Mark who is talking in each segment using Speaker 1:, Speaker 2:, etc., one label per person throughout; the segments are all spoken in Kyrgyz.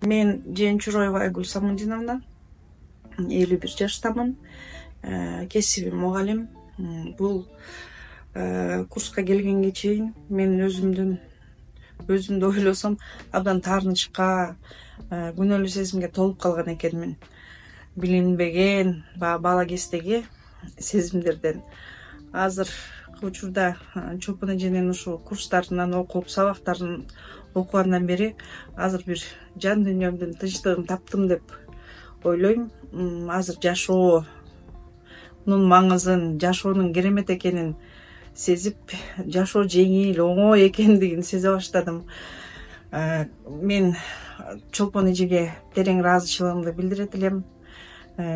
Speaker 1: Мен Жээнчуроева Айгүл Самудиновна, 51 жаштамын. Кесибим мугалим. Бул курска келгенге чейин мен өзүмдү ойлосом абдан таарынычка, күнөөлүү сезимге толуп калган экенмин. Билинбеген, бала кездеги сезимдерден. Азыркы учурда чопон эженин ушул курстарынан окуп, сабактарын окугандан бери азыр бир жан дүйнөмдүн тынчтыгын таптым деп ойлойм. Азыр жашоонун маңызын, жашоонун керемет экенин сезип, жашоо жеңил, оңой экендигин сезе баштадым. Мен чолпон эжеге терең ыраазычылыгымды билдирет элем.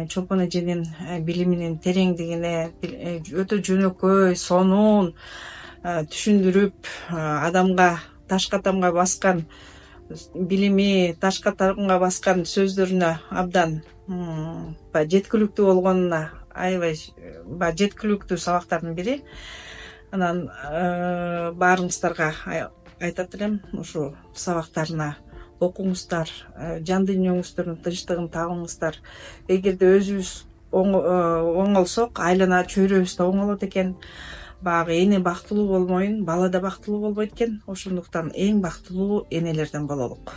Speaker 1: Чолпон эженин билиминин тереңдигине, өтө жөнөкөй, сонун түшүндүрүп, адамга таш катамга баскан билими, таш катамга баскан сөздөрүнө абдан жеткиликтүү болгонуна аябай жеткиликтүү сабактардын бири. Анан баарыңыздарга айтат элем, ушу сабактарына окуңуздар, жан дүйнөңүздүн тынчтыгын табыңыздар. Эгерде өзүбүз оңолсок, айлана чөйрөбүз да оңолот экен. Баягы эне бактылуу болмойн, бала да бактылуу болбойт экен. Ошондуктан эң бактылуу энелерден бололук.